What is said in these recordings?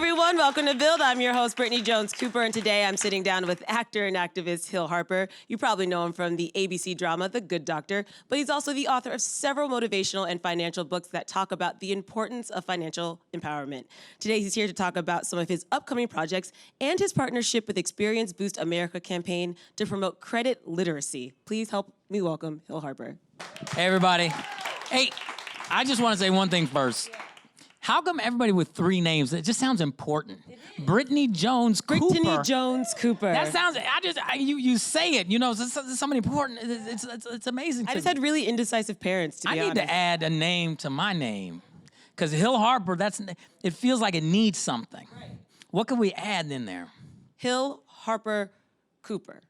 everyone. Welcome to Build. I'm your host, Brittany Jones-Cooper, and today I'm sitting down with actor and activist Hill Harper. You probably know him from the ABC drama, The Good Doctor, but he's also the author of several motivational and financial books that talk about the importance of financial empowerment. Today, he's here to talk about some of his upcoming projects and his partnership with Experian's Boost America campaign to promote credit literacy. Please help me welcome Hill Harper. Hey, everybody. Hey, I just want to say one thing first. How come everybody with three names? It just sounds important. Brittany Jones-Cooper. Brittany Jones-Cooper. That sounds. You say it. You know, it's somebody important. It's amazing. I just had really indecisive parents. To be honest, I need to add a name to my name, because Hill Harper. It feels like it needs something. Right. What can we add in there? Hill Harper Cooper.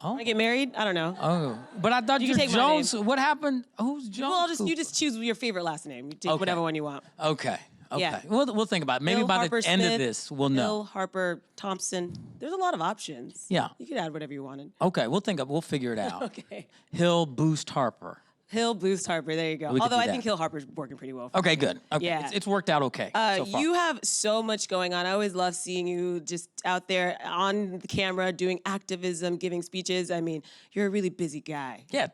Oh. Want to get married? I don't know. Oh, but I thought you you're can take Jones. my name. What happened? Who's Jones? Well, you just choose your favorite last name. You take whatever one you want. Okay. Yeah. We'll think about it. Maybe Hill by Harper the end Smith, of this, we'll know. Hill Harper Thompson. There's a lot of options. Yeah. You could add whatever you wanted. Okay, we'll figure it out. Okay. Hill Boost Harper. Hill Boost Harper. There you go. Although I think Hill Harper's working pretty well. Okay, good. Okay. Yeah. It's worked out okay so far. You have so much going on. I always love seeing you just out there on the camera doing activism, giving speeches. I mean, you're a really busy guy. Yeah,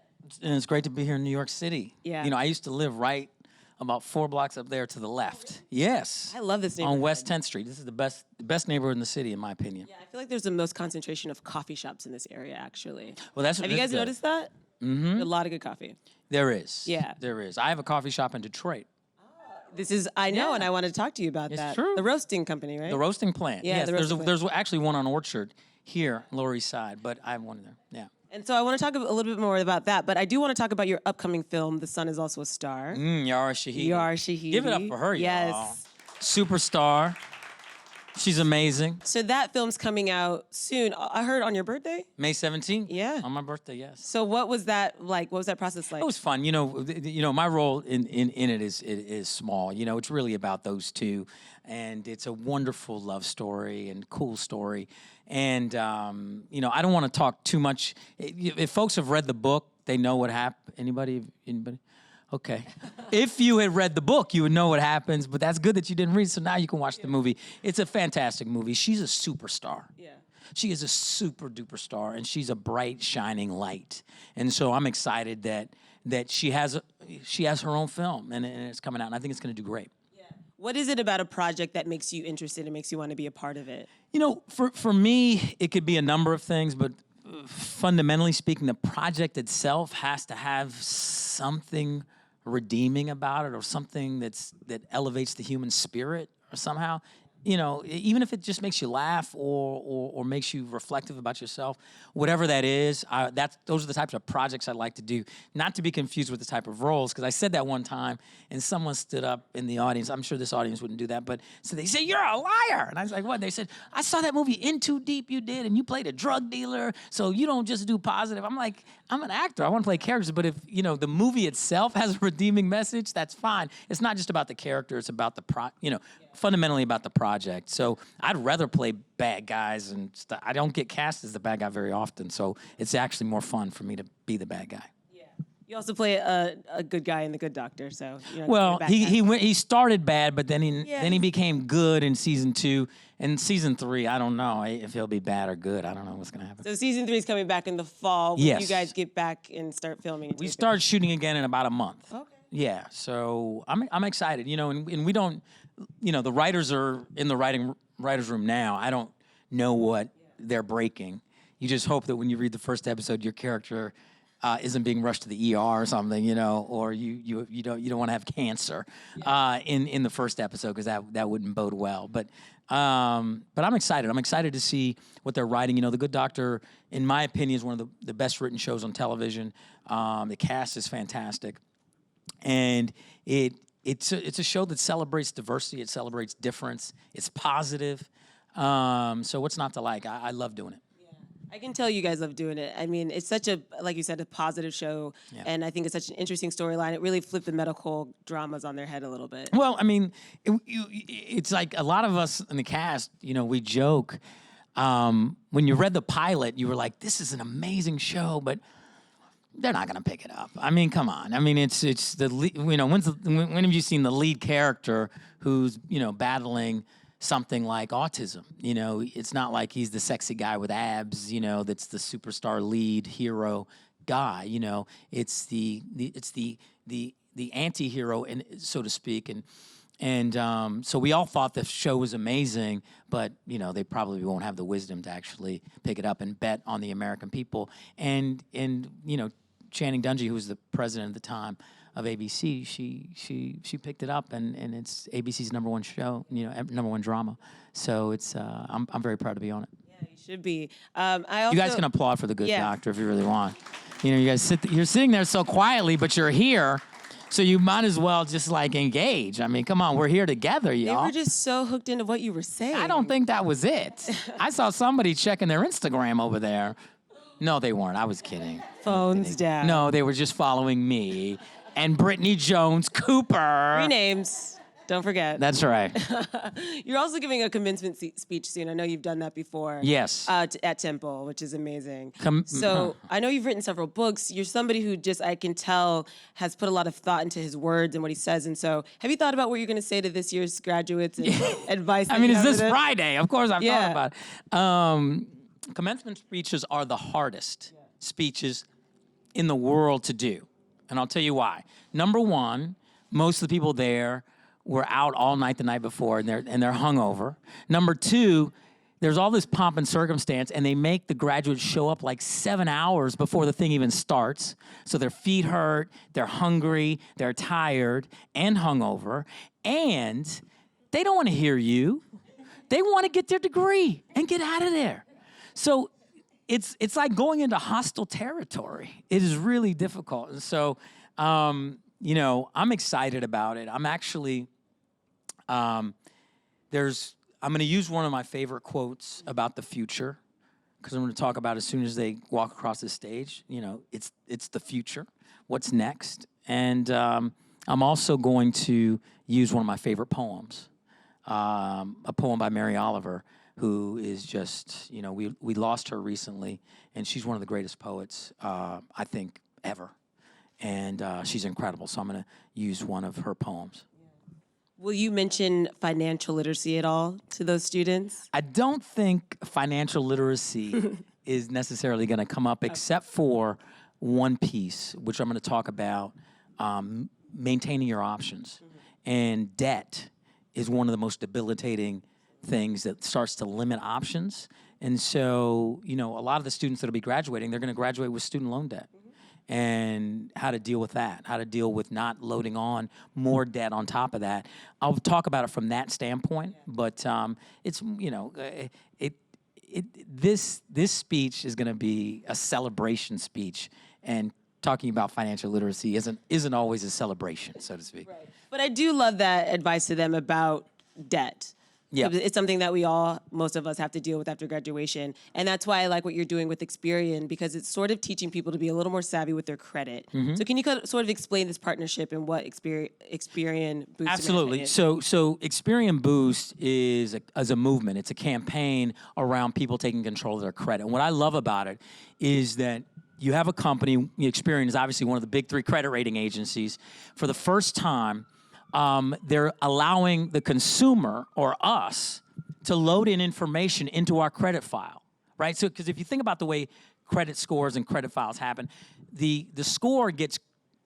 and it's great to be here in New York City. Yeah. You know, I used to live right about 4 blocks up there to the left. Yes. I love this neighborhood. On West 10th Street. This is the best neighborhood in the city, in my opinion. Yeah, I feel like there's the most concentration of coffee shops in this area, actually. Well, have you guys noticed that? Mm-hmm. A lot of good coffee. There is. Yeah. There is. I have a coffee shop in Detroit. I know, and I wanted to talk to you about that. It's true. The roasting company, right? The roasting plant. Yeah, yes, the there's actually one on Orchard here, Lower East Side, but I have one there. Yeah. And so I want to talk a little bit more about that, but I do want to talk about your upcoming film, The Sun is Also a Star. Yara Shahidi. Yara Shahidi. Give it up for her, yes. y'all. Superstar. She's amazing. So that film's coming out soon. I heard on your birthday? May 17th? Yeah. On my birthday, yes. So what was that like? What was that process like? It was fun. You know, my role in it is small. You know, it's really about those two, and it's a wonderful love story and cool story. And you know, I don't want to talk too much. If folks have read the book, they know what happened. Anybody? Okay. If you had read the book, you would know what happens, but that's good that you didn't read, so now you can watch the movie. It's a fantastic movie. She's a superstar. Yeah. She is a super duper star, and she's a bright, shining light. And so I'm excited that she has her own film, and it's coming out, and I think it's going to do great. Yeah. What is it about a project that makes you interested and makes you want to be a part of it? You know, for me, it could be a number of things, but fundamentally speaking, the project itself has to have something redeeming about it, or something that elevates the human spirit or somehow. You know, even if it just makes you laugh or makes you reflective about yourself, whatever that is, those are the types of projects I'd like to do. Not to be confused with the type of roles, because I said that one time and someone stood up in the audience. I'm sure this audience wouldn't do that, but so they said, "You're a liar," and I was like, "What?" They said, "I saw that movie In Too Deep you did, and you played a drug dealer, so you don't just do positive." I'm like, I'm an actor. I want to play characters, but if you know the movie itself has a redeeming message, that's fine. It's not just about the character; it's about fundamentally about the project. So I'd rather play bad guys and stuff. I don't get cast as the bad guy very often, so it's actually more fun for me to be the bad guy. Yeah. You also play a good guy in The Good Doctor, so well, he started bad, but then he became good in season 2. And season 3, I don't know if he'll be bad or good. I don't know what's gonna happen. So season 3 is coming back in the fall. Yes. You guys get back and start filming. We start shooting again in about a month. Okay. Yeah, so I'm excited. You know, and we don't. You know, the writers are in the writer's room now. I don't know what they're breaking. You just hope that when you read the first episode, your character isn't being rushed to the ER or something, you know, or you don't want to have cancer in the first episode, because that wouldn't bode well. But I'm excited. I'm excited to see what they're writing. You know, The Good Doctor, in my opinion, is one of the best written shows on television. The cast is fantastic, and It's a show that celebrates diversity. It celebrates difference. It's positive. So what's not to like? I love doing it. Yeah. I can tell you guys love doing it. I mean, it's such a, like you said, a positive show. Yeah. And I think it's such an interesting storyline. It really flipped the medical dramas on their head a little bit. Well, I mean, it's like a lot of us in the cast, you know, we joke. When you read the pilot, you were like, this is an amazing show, but they're not going to pick it up. I mean, come on. I mean, it's the, you know, when have you seen the lead character who's, you know, battling something like autism. You know, it's not like he's the sexy guy with abs, you know, that's the superstar lead hero guy. You know, it's the anti-hero, and so to speak. And so we all thought the show was amazing, but, you know, they probably won't have the wisdom to actually pick it up and bet on the American people. And you know, Channing Dungey, who was the president at the time of ABC, she picked it up, and it's ABC's #1 show, you know, #1 drama. So it's I'm very proud to be on it. Yeah, you should be. I also, You guys can applaud for The Good Yeah. Doctor if you really want. You know, you guys you're sitting there so quietly, but you're here. So you might as well just like engage. I mean, come on, we're here together, They y'all. were just so hooked into what you were saying. I don't think that was it. I saw somebody checking their Instagram over there. No, they weren't. I was kidding. Phones down. No, they were just following me and Brittany Jones Cooper. 3 names. Don't forget. That's right. You're also giving a commencement speech soon. I know you've done that before. Yes. At Temple, which is amazing. uh-huh. I know you've written several books. You're somebody who just, I can tell, has put a lot of thought into his words and what he says. And so have you thought about what you're going to say to this year's graduates and advice? I mean, it's this Friday. Of course, I've Yeah. thought about it. Commencement speeches are the hardest speeches in the world to do. And I'll tell you why. Number one, most of the people there were out all night the night before, and they're hungover. Number two, there's all this pomp and circumstance, and they make the graduates show up like 7 hours before the thing even starts. So their feet hurt, they're hungry, they're tired, and hungover, and they don't want to hear you. They want to get their degree and get out of there. So it's like going into hostile territory. It is really difficult. And so, you know, I'm excited about it. I'm actually, I'm going to use one of my favorite quotes about the future, because I'm going to talk about as soon as they walk across the stage. You know, it's the future. What's next? And I'm also going to use one of my favorite poems, a poem by Mary Oliver, who is just, you know, we lost her recently, and she's one of the greatest poets, I think, ever. And she's incredible, so I'm going to use one of her poems. Will you mention financial literacy at all to those students? I don't think financial literacy is necessarily going to come up, except for one piece, which I'm going to talk about, maintaining your options. And debt is one of the most debilitating things that starts to limit options. And so, you know, a lot of the students that'll be graduating, they're going to graduate with student loan debt. And how to deal with that, how to deal with not loading on more debt on top of that. I'll talk about it from that standpoint, but it's, you know, this speech is going to be a celebration speech, and talking about financial literacy isn't always a celebration, so to speak. Right. But I do love that advice to them about debt. Yeah. It's something that most of us have to deal with after graduation. And that's why I like what you're doing with Experian, because it's sort of teaching people to be a little more savvy with their credit. So can you sort of explain this partnership and what Experian Boost? Absolutely. So Experian Boost is a movement. It's a campaign around people taking control of their credit. And what I love about it is that you have a company, Experian is obviously one of the big 3 credit rating agencies. For the first time, they're allowing the consumer or us to load in information into our credit file, right? So, because if you think about the way credit scores and credit files happen, the score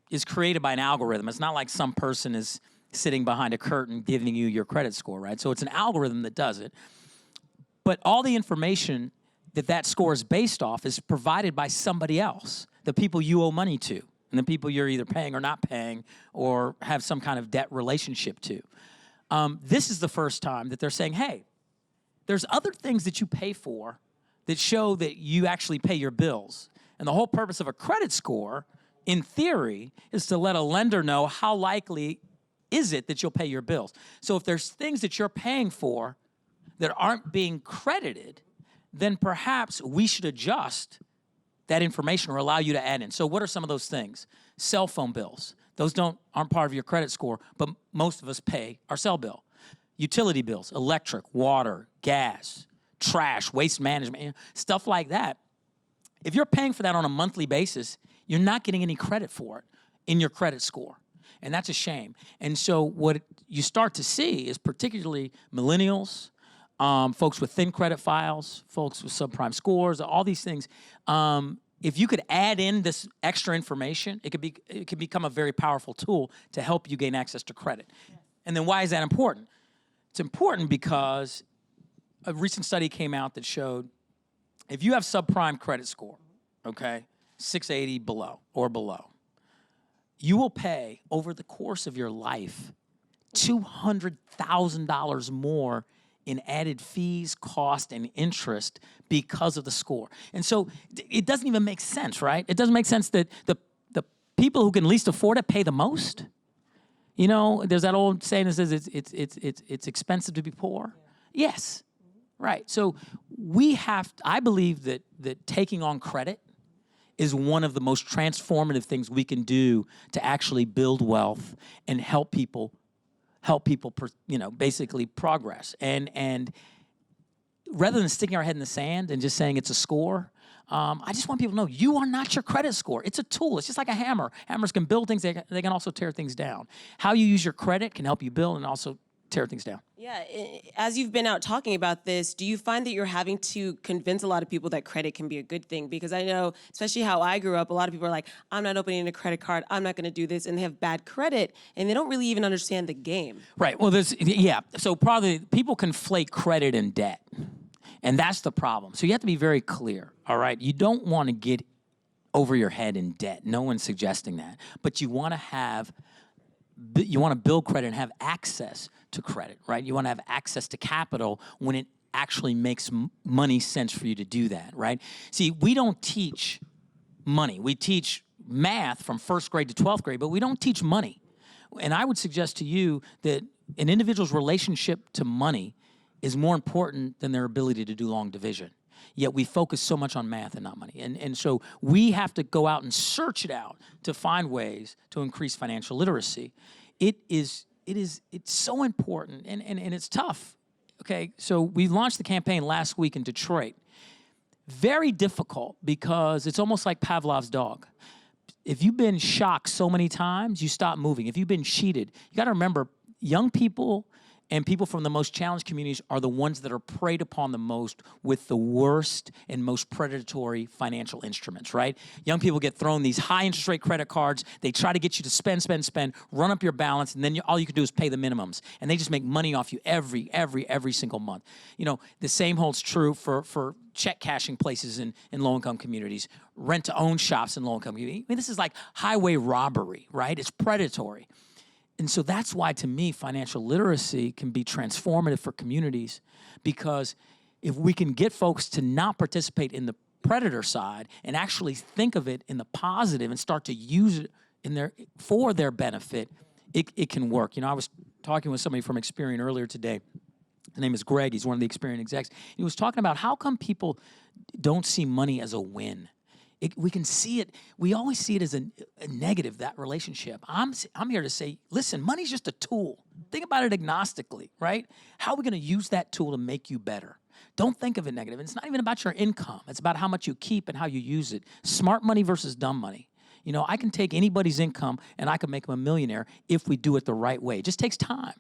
is created by an algorithm. It's not like some person is sitting behind a curtain giving you your credit score, right? So it's an algorithm that does it. But all the information that score is based off is provided by somebody else, the people you owe money to, and the people you're either paying or not paying or have some kind of debt relationship to. This is the first time that they're saying, hey, there's other things that you pay for that show that you actually pay your bills. And the whole purpose of a credit score, in theory, is to let a lender know how likely is it that you'll pay your bills. So if there's things that you're paying for that aren't being credited, then perhaps we should adjust that information or allow you to add in. So what are some of those things? Cell phone bills. Those aren't part of your credit score, but most of us pay our cell bill. Utility bills, electric, water, gas, trash, waste management, stuff like that. If you're paying for that on a monthly basis, you're not getting any credit for it in your credit score. And that's a shame. And so what you start to see is particularly millennials, folks with thin credit files, folks with subprime scores, all these things. If you could add in this extra information, it could become a very powerful tool to help you gain access to credit. Yes. And then why is that important? It's important because a recent study came out that showed if you have subprime credit score, okay, 680 below, you will pay over the course of your life $200,000 more in added fees, cost, and interest because of the score. And so it doesn't even make sense, right? It doesn't make sense that the people who can least afford it pay the most. You know, there's that old saying that says it's expensive to be poor. Yeah. Yes, right. So I believe that taking on credit is one of the most transformative things we can do to actually build wealth and help people basically progress. And rather than sticking our head in the sand and just saying it's a score, I just want people to know you are not your credit score. It's a tool. It's just like a hammer. Hammers can build things. They can also tear things down. How you use your credit can help you build and also tear things down. Yeah, as you've been out talking about this, do you find that you're having to convince a lot of people that credit can be a good thing? Because I know, especially how I grew up, a lot of people are like, I'm not opening a credit card, I'm not going to do this, and they have bad credit, and they don't really even understand the game. Right, well, so probably people conflate credit and debt, and that's the problem. So you have to be very clear, all right? You don't want to get over your head in debt. No one's suggesting that. But you want to build credit and have access to credit, right? You want to have access to capital when it actually makes money sense for you to do that, right? See, we don't teach money. We teach math from first grade to 12th grade, but we don't teach money. And I would suggest to you that an individual's relationship to money is more important than their ability to do long division. Yet we focus so much on math and not money. And so we have to go out and search it out to find ways to increase financial literacy. It's so important, and it's tough. Okay, so we launched the campaign last week in Detroit. Very difficult because it's almost like Pavlov's dog. If you've been shocked so many times, you stop moving. If you've been cheated, you got to remember, young people and people from the most challenged communities are the ones that are preyed upon the most with the worst and most predatory financial instruments, right? Young people get thrown these high interest rate credit cards. They try to get you to spend, run up your balance, and then all you can do is pay the minimums. And they just make money off you every single month. You know, the same holds true for check cashing places in low-income communities, rent-to-own shops in low-income communities. I mean, this is like highway robbery, right? It's predatory. And so that's why, to me, financial literacy can be transformative for communities, because if we can get folks to not participate in the predator side and actually think of it in the positive and start to use it for their benefit, it can work. You know, I was talking with somebody from Experian earlier today. His name is Greg. He's one of the Experian execs. He was talking about how come people don't see money as a win. We can see it. We always see it as a negative, that relationship. I'm here to say, listen, money's just a tool. Think about it agnostically, right? How are we going to use that tool to make you better? Don't think of it negative. And it's not even about your income. It's about how much you keep and how you use it. Smart money versus dumb money. You know, I can take anybody's income and I can make them a millionaire if we do it the right way. It just takes time.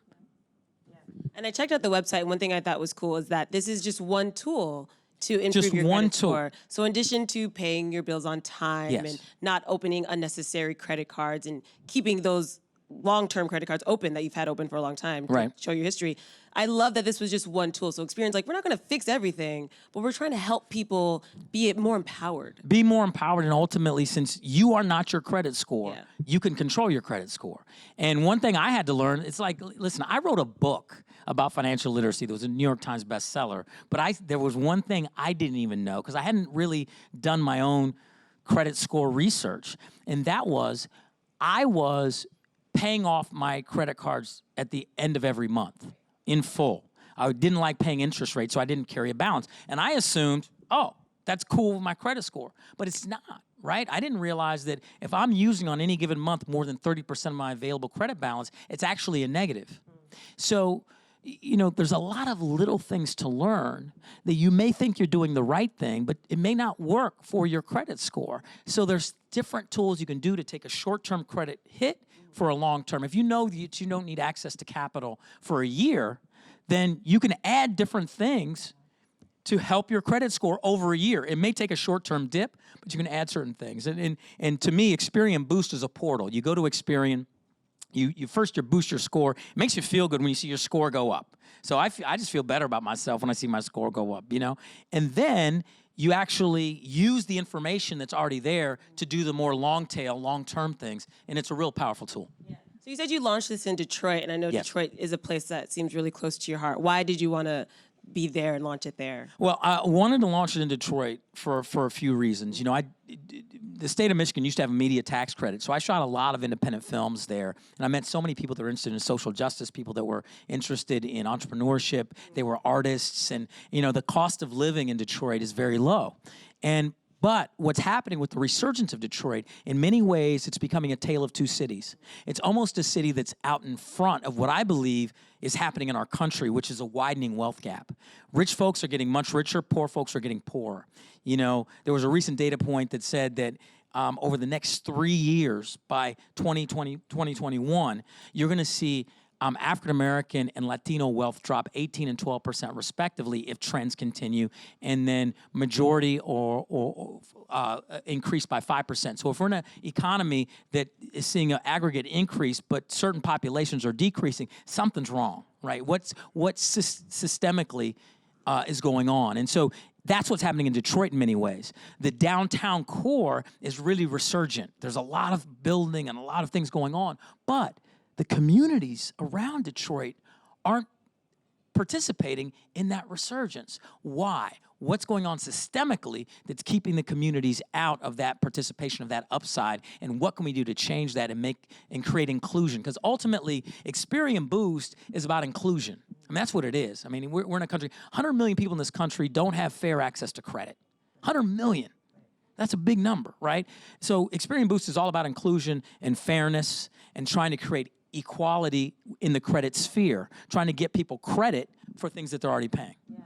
Yeah. And I checked out the website, and one thing I thought was cool is that this is just one tool to improve just your one credit tool. score. So in addition to paying your bills on time, Yes, and not opening unnecessary credit cards and keeping those long-term credit cards open that you've had open for a long time to right, show your history. I love that this was just one tool. So Experian's like, we're not going to fix everything, but we're trying to help people be more empowered. Be more empowered, and ultimately, since you are not your credit score, Yeah. you can control your credit score. And one thing I had to learn, it's like, listen, I wrote a book about financial literacy that was a New York Times bestseller, but there was one thing I didn't even know, because I hadn't really done my own credit score research, and that was I was paying off my credit cards at the end of every month in full. I didn't like paying interest rates, so I didn't carry a balance. And I assumed, oh, that's cool with my credit score. But it's not, right? I didn't realize that if I'm using on any given month more than 30% of my available credit balance, it's actually a negative. So, you know, there's a lot of little things to learn that you may think you're doing the right thing, but it may not work for your credit score. So there's different tools you can do to take a short-term credit hit for a long term. If you know that you don't need access to capital for a year, then you can add different things to help your credit score over a year. It may take a short-term dip, but you can add certain things. And to me, Experian Boost is a portal. You go to Experian, you boost your score. It makes you feel good when you see your score go up. So I just feel better about myself when I see my score go up, And then you actually use the information that's already there to do the more long-term things, and it's a real powerful tool. Yeah. So you said you launched this in Detroit, and I know Yes. Detroit is a place that seems really close to your heart. Why did you want to be there and launch it there? Well, I wanted to launch it in Detroit for a few reasons. The state of Michigan used to have a media tax credit, so I shot a lot of independent films there, and I met so many people that were interested in social justice, people that were interested in entrepreneurship. They were artists, and the cost of living in Detroit is very low. But what's happening with the resurgence of Detroit, in many ways, it's becoming a tale of two cities. It's almost a city that's out in front of what I believe is happening in our country, which is a widening wealth gap. Rich folks are getting much richer, poor folks are getting poorer. There was a recent data point that said that over the next 3 years, by 2021, you're going to see African-American and Latino wealth drop 18% and 12% respectively if trends continue, and then majority or increase by 5%. So if we're in an economy that is seeing an aggregate increase, but certain populations are decreasing, something's wrong, right? What's systemically is going on? And so that's what's happening in Detroit in many ways. The downtown core is really resurgent. There's a lot of building and a lot of things going on, but the communities around Detroit aren't participating in that resurgence. Why? What's going on systemically that's keeping the communities out of that participation, of that upside, and what can we do to change that and create inclusion? Because ultimately, Experian Boost is about inclusion. That's what it is. We're in a country, 100 million people in this country don't have fair access to credit. 100 million. That's a big number, right? So Experian Boost is all about inclusion and fairness and trying to create equality in the credit sphere, trying to get people credit for things that they're already paying. Yeah.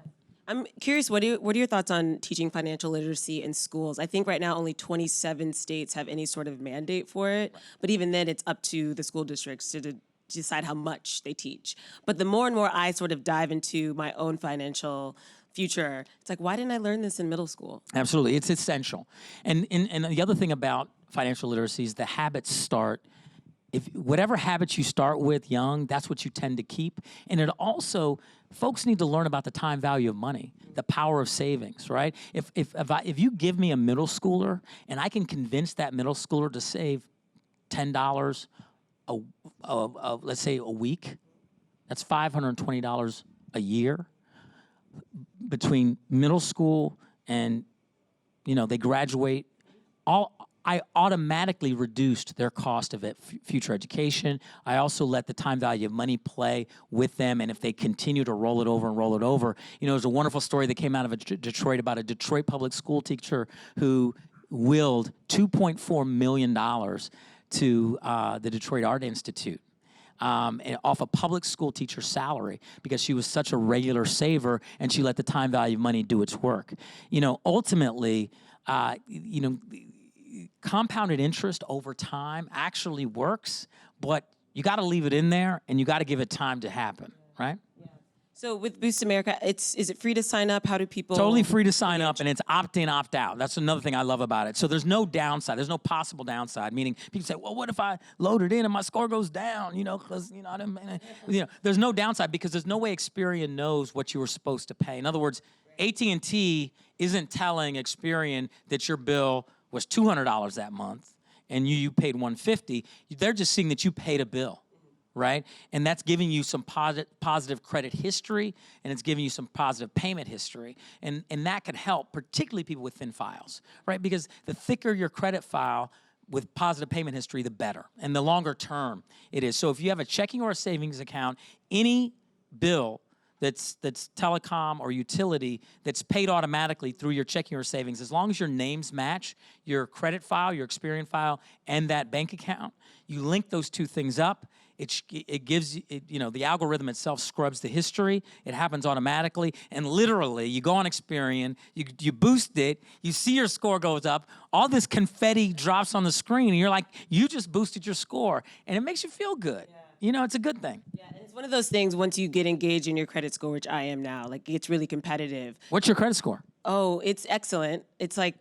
I'm curious, what are your thoughts on teaching financial literacy in schools? I think right now only 27 states have any sort of mandate for it, but even then it's up to the school districts to decide how much they teach. But the more and more I sort of dive into my own financial future, it's like, why didn't I learn this in middle school? Absolutely, it's essential. And the other thing about financial literacy is the habits start. If whatever habits you start with young, that's what you tend to keep. And it also, folks need to learn about the time value of money, the power of savings, right? If you give me a middle schooler and I can convince that middle schooler to save $10 let's say a week, that's $520 a year between middle school and they graduate. I automatically reduced their cost of future education. I also let the time value of money play with them, and if they continue to roll it over, there's a wonderful story that came out of Detroit about a Detroit public school teacher who willed $2.4 million to the Detroit Art Institute. And off a public school teacher's salary because she was such a regular saver and she let the time value of money do its work. Ultimately, compounded interest over time actually works, but you got to leave it in there and you got to give it time to happen, right? Yeah. So with Boost America, is it free to sign up? How do people? Totally free to sign up, and it's opt-in, opt-out. That's another thing I love about it. So there's no downside. There's no possible downside, meaning people say, well, what if I load it in and my score goes down, because, I didn't, there's no downside because there's no way Experian knows what you were supposed to pay. In other words, AT&T isn't telling Experian that your bill was $200 that month and you paid $150. They're just seeing that you paid a bill, right? And that's giving you some positive credit history, and it's giving you some positive payment history. And that can help, particularly people with thin files, right? Because the thicker your credit file with positive payment history, the better. And the longer term it is. So if you have a checking or a savings account, any bill that's telecom or utility that's paid automatically through your checking or savings, as long as your names match your credit file, your Experian file, and that bank account, you link those two things up, It gives the algorithm itself scrubs the history. It happens automatically, and literally, you go on Experian, you boost it, you see your score goes up. All this confetti drops on the screen, and you're like, you just boosted your score, and it makes you feel good. Yeah. It's a good thing. Yeah, and it's one of those things. Once you get engaged in your credit score, which I am now, like it's really competitive. What's your credit score? Oh, it's excellent. It's like.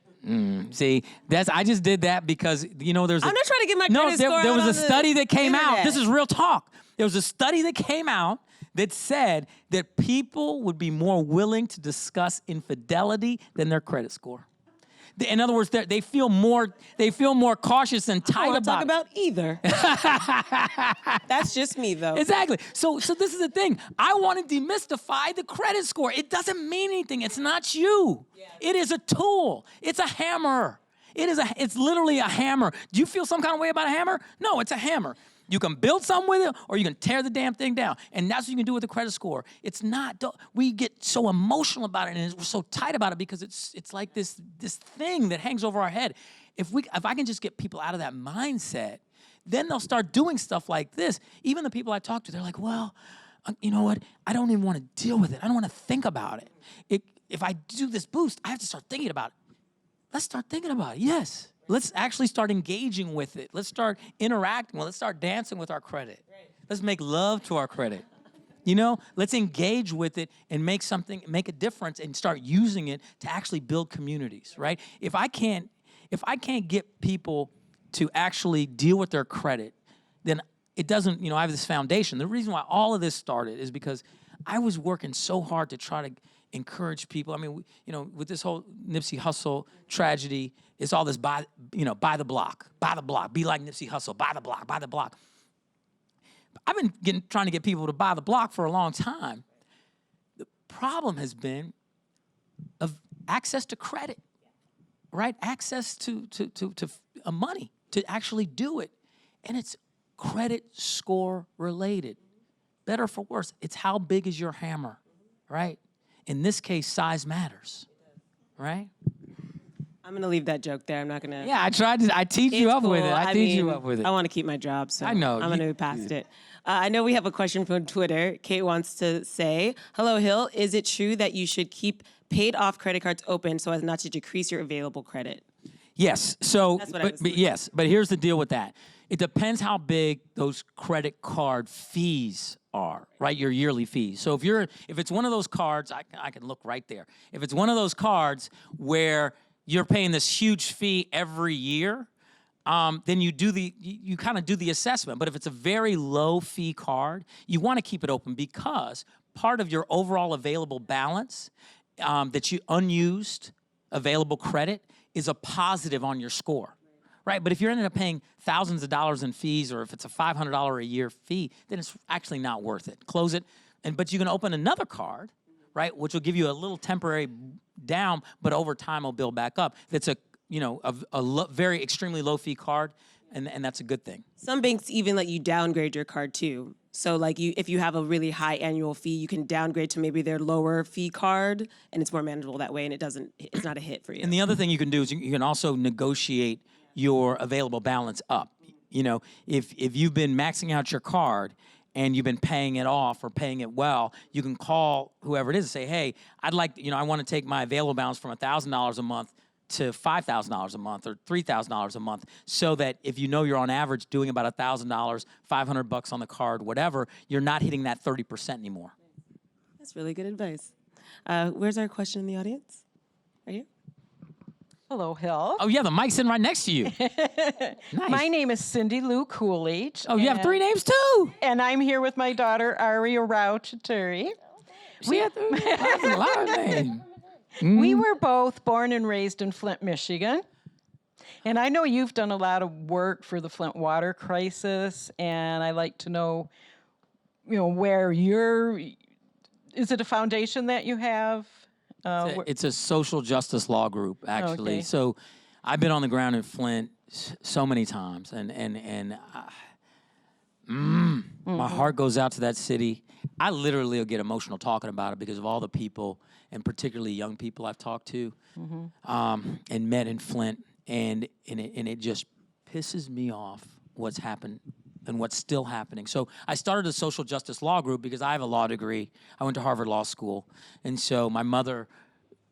See, I just did that because there's. I'm not trying to get my credit score. There was a study that came out. internet. This is real talk. There was a study that came out that said that people would be more willing to discuss infidelity than their credit score. In other words, they feel more cautious and tight I don't about talk it. about either. That's just me, though. Exactly. So this is the thing. I want to demystify the credit score. It doesn't mean anything. It's not you. Yeah. It is a tool. It's a hammer. It's literally a hammer. Do you feel some kind of way about a hammer? No, it's a hammer. You can build something with it, or you can tear the damn thing down. And that's what you can do with the credit score. It's not, we get so emotional about it, and we're so tight about it because it's like this thing that hangs over our head. If I can just get people out of that mindset, then they'll start doing stuff like this. Even the people I talk to, they're like, well, you know what? I don't even want to deal with it. I don't want to think about it. If I do this boost, I have to start thinking about it. Let's start thinking about it, yes. Let's actually start engaging with it. Let's start interacting. Let's start dancing with our credit. Right. Let's make love to our credit. Let's engage with it and make a difference and start using it to actually build communities, right? If I can't get people to actually deal with their credit, then it doesn't, I have this foundation. The reason why all of this started is because I was working so hard to try to encourage people. I mean, with this whole Nipsey Hussle tragedy, it's all this buy the block, be like Nipsey Hussle, buy the block. I've been trying to get people to buy the block for a long time. The problem has been of access to credit, right? Access to money to actually do it, and it's credit score related. Better for worse, it's how big is your hammer, right? In this case, size matters, right? I'm going to leave that joke there. I'm not going to. Yeah, I teed you up with it. I teed you up with it. I want to keep my job, so I know. I'm going to move past it. I know we have a question from Twitter. Kate wants to say, hello, Hill. Is it true that you should keep paid off credit cards open so as not to decrease your available credit? Yes. So, That's what I was yes, but here's the deal with that. It depends how big those credit card fees are, right? Your yearly fees. So if it's one of those cards, I can look right there. If it's one of those cards where you're paying this huge fee every year, then you kind of do the assessment. But if it's a very low fee card, you want to keep it open because part of your overall available balance, unused available credit, is a positive on your score. Right, but if you're ended up paying thousands of dollars in fees, or if it's a $500 a year fee, then it's actually not worth it. Close it, but you can open another card, right, which will give you a little temporary down, but over time will build back up. That's a very extremely low fee card, and that's a good thing. Some banks even let you downgrade your card too. So if you have a really high annual fee, you can downgrade to maybe their lower fee card, and it's more manageable that way, and it's not a hit for you. And the other thing you can do is you can also negotiate your available balance up. If you've been maxing out your card and you've been paying it off or paying it well, you can call whoever it is and say, hey, I want to take my available balance from $1,000 a month to $5,000 a month or $3,000 a month, so that if you're on average doing about $1,000, $500 on the card, whatever, you're not hitting that 30% anymore. That's really good advice. Where's our question in the audience? Right here. Hello, Hill. Oh, yeah, the mic's sitting right next to you. Nice. My name is Cindy Lou Coolidge. Oh, you have three names, too? And I'm here with my daughter, Aria Rauchaturi. She had that's a lot of names. We were both born and raised in Flint, Michigan. And I know you've done a lot of work for the Flint water crisis, and I like to know, where is it a foundation that you have? It's a social justice law group, actually. Okay. So I've been on the ground in Flint so many times, and my heart goes out to that city. I literally will get emotional talking about it because of all the people, and particularly young people I've talked to and met in Flint, and it just pisses me off what's happened and what's still happening. So I started a social justice law group because I have a law degree. I went to Harvard Law School. And so my mother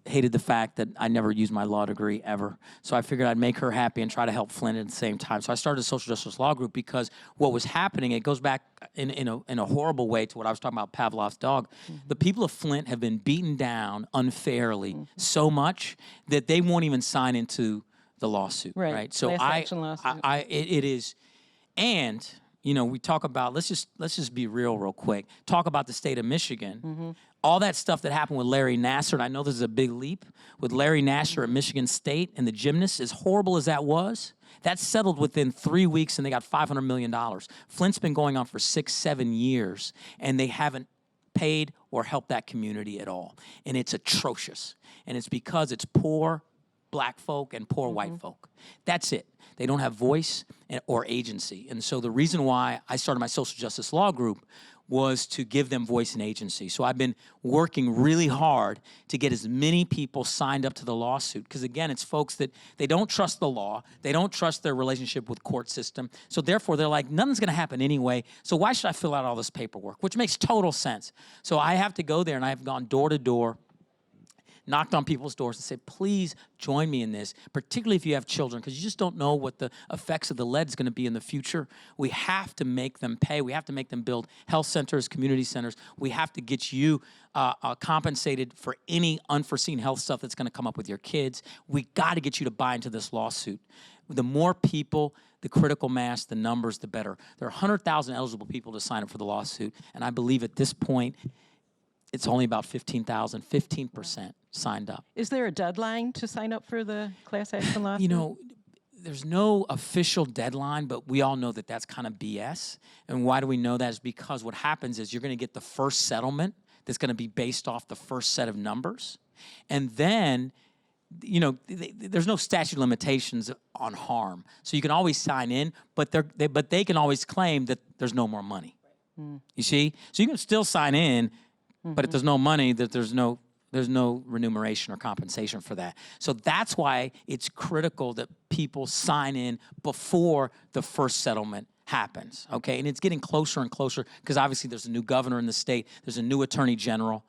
hated the fact that I never used my law degree ever. So I figured I'd make her happy and try to help Flint at the same time. So I started a social justice law group because what was happening, it goes back in a horrible way to what I was talking about, Pavlov's dog. The people of Flint have been beaten down unfairly so much that they won't even sign into the lawsuit, right? So Class action lawsuit. it is, and you know, we talk about, let's just be real quick. Talk about the state of Michigan. All that stuff that happened with Larry Nassar, and I know this is a big leap, with Larry Nassar at Michigan State and the gymnasts, as horrible as that was, that settled within 3 weeks and they got $500 million. Flint's been going on for 6-7 years, and they haven't paid or helped that community at all. And it's atrocious. And it's because it's poor black folk and poor white folk. That's it. They don't have voice or agency. And so the reason why I started my social justice law group was to give them voice and agency. So I've been working really hard to get as many people signed up to the lawsuit. Because again, it's folks that they don't trust the law. They don't trust their relationship with court system. So therefore, they're like, nothing's going to happen anyway. So why should I fill out all this paperwork? Which makes total sense. So I have to go there, and I have gone door to door, knocked on people's doors and said, please join me in this, particularly if you have children, because you just don't know what the effects of the lead is going to be in the future. We have to make them pay. We have to make them build health centers, community centers. We have to get you compensated for any unforeseen health stuff that's going to come up with your kids. We got to get you to buy into this lawsuit. The more people, the critical mass, the numbers, the better. There are 100,000 eligible people to sign up for the lawsuit, and I believe at this point, it's only about 15,000, 15% signed up. Is there a deadline to sign up for the class action lawsuit? You know, there's no official deadline, but we all know that that's kind of BS. And why do we know that? Is because what happens is you're going to get the first settlement that's going to be based off the first set of numbers. And then, you know, there's no statute of limitations on harm. So you can always sign in, but they can always claim that there's no more money. You see? So you can still sign in, but if there's no money, that there's no remuneration or compensation for that. So that's why it's critical that people sign in before the first settlement happens, okay? And it's getting closer and closer because obviously there's a new governor in the state. There's a new attorney general.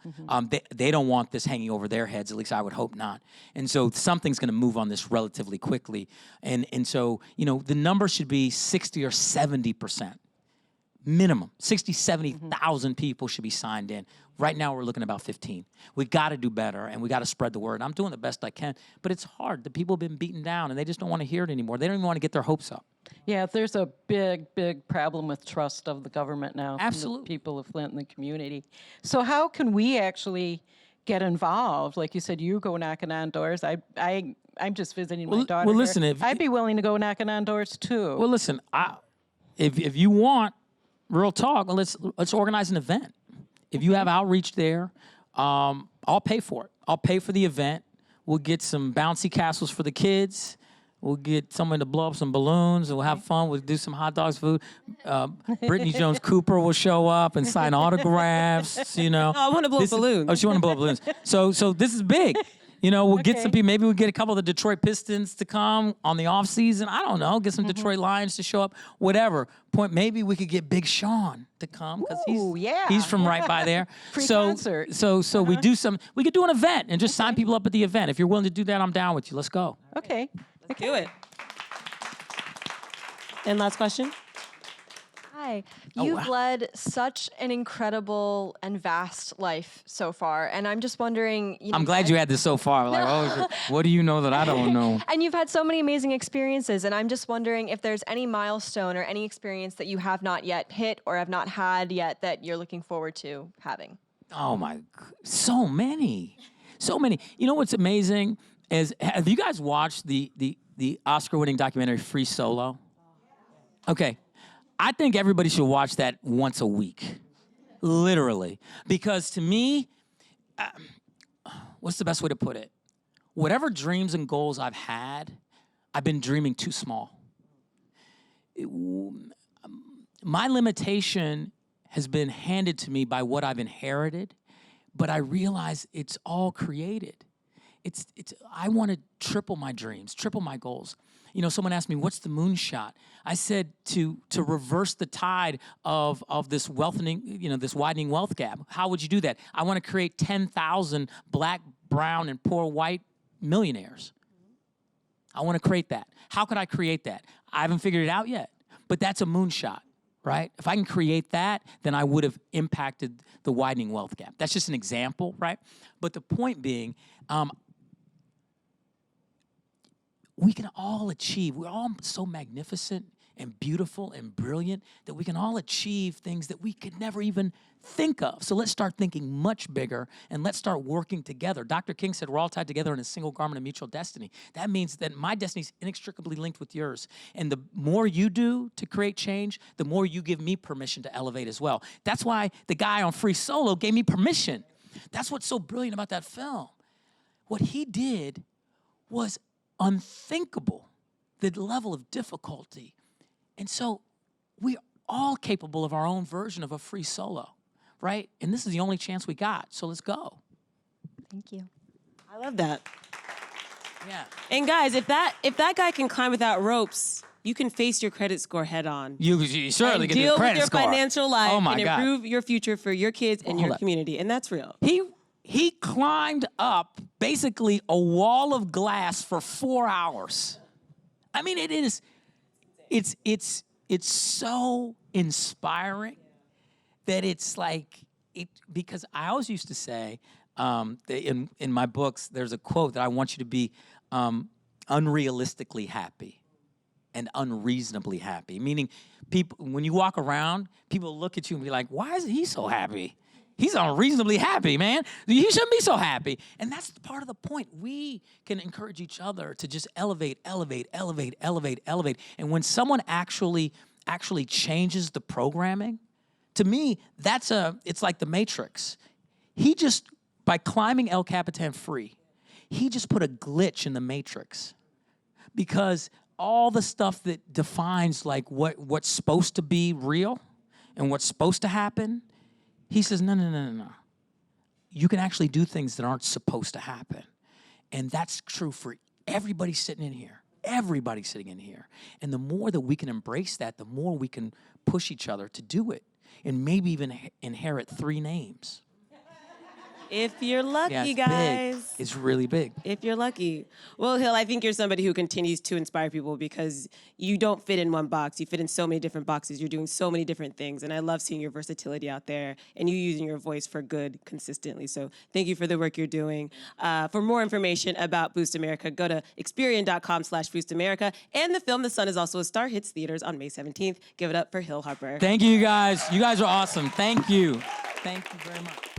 They don't want this hanging over their heads, at least I would hope not. And so something's going to move on this relatively quickly. And so, you know, the number should be 60 or 70%. Minimum, 60, 70,000 people should be signed in. Right now, we're looking at about 15. We got to do better, and we got to spread the word. I'm doing the best I can, but it's hard. The people have been beaten down, and they just don't want to hear it anymore. They don't even want to get their hopes up. Yeah, there's a big problem with trust of the government now. Absolutely. From the people of Flint and the community. So how can we actually get involved? Like you said, you go knocking on doors. I'm just visiting my daughter. Well, listen, here. I'd be willing to go knocking on doors too. Well, listen, if you want real talk, let's organize an event. If you have outreach there, I'll pay for it. I'll pay for the event. We'll get some bouncy castles for the kids. We'll get someone to blow up some balloons, and we'll have fun. We'll do some hot dogs, food. Brittany Jones Cooper will show up and sign autographs. You know, No, I want to blow balloons. Oh, she want to blow up balloons. So this is big. You know, we'll get some people. Maybe we'll get a couple of the Detroit Pistons to come on the off season. I don't know. Get some Detroit Lions to show up. Whatever. Maybe we could get Big Sean to come because he's from right by there. Free concert. So we do some. We could do an event and just sign people up at the event. If you're willing to do that, I'm down with you. Let's go. Okay. Do it. And last question. Hi. Oh, You've wow. led such an incredible and vast life so far, and I'm just wondering. I'm glad you had this so far. Like, oh, what do you know that I don't know? And you've had so many amazing experiences, and I'm just wondering if there's any milestone or any experience that you have not yet hit or have not had yet that you're looking forward to having. Oh my, so many. You know what's amazing is, have you guys watched the Oscar-winning documentary Free Solo? Okay. I think everybody should watch that once a week, literally. Because to me, what's the best way to put it? Whatever dreams and goals I've had, I've been dreaming too small. My limitation has been handed to me by what I've inherited, but I realize it's all created. I want to triple my dreams, triple my goals. You know, someone asked me, what's the moonshot? I said to reverse the tide of this this widening wealth gap. How would you do that? I want to create 10,000 black, brown, and poor white millionaires. I want to create that. How could I create that? I haven't figured it out yet, but that's a moonshot, right? If I can create that, then I would have impacted the widening wealth gap. That's just an example, right? But the point being, we can all achieve. We're all so magnificent and beautiful and brilliant that we can all achieve things that we could never even think of. So let's start thinking much bigger, and let's start working together. Dr. King said we're all tied together in a single garment of mutual destiny. That means that my destiny is inextricably linked with yours. And the more you do to create change, the more you give me permission to elevate as well. That's why the guy on Free Solo gave me permission. That's what's so brilliant about that film. What he did was unthinkable, the level of difficulty. And so we're all capable of our own version of a free solo, right? And this is the only chance we got, so let's go. Thank you. I love that. Yeah. And guys, if that guy can climb without ropes, you can face your credit score head on. You certainly can do deal a credit with your score. financial life Oh my and God. improve your future for your kids and Hold your up. community. And that's real. He climbed up basically a wall of glass for 4 hours. I mean, it's so inspiring that it's like because I always used to say in my books, there's a quote that I want you to be unrealistically happy and unreasonably happy. Meaning, people when you walk around, people look at you and be like, "Why is he so happy? He's unreasonably happy, man. He shouldn't be so happy." And that's part of the point. We can encourage each other to just elevate. And when someone actually changes the programming, to me, it's like the Matrix. He just, by climbing El Capitan free, he just put a glitch in the Matrix. Because all the stuff that defines like what's supposed to be real and what's supposed to happen, he says, no. You can actually do things that aren't supposed to happen. And that's true for everybody sitting in here. Everybody sitting in here. And the more that we can embrace that, the more we can push each other to do it. And maybe even inherit 3 names. If you're lucky, Yeah, it's guys. big. It's really big. If you're lucky. Well, Hill, I think you're somebody who continues to inspire people because you don't fit in one box. You fit in so many different boxes. You're doing so many different things. And I love seeing your versatility out there and you using your voice for good consistently. So thank you for the work you're doing. For more information about Boost America, go to Experian.com/BoostAmerica. And the film The Sun is also a star, hits theaters on May 17th. Give it up for Hill Harper. Thank you, guys. You guys are awesome. Thank you. Thank you very much.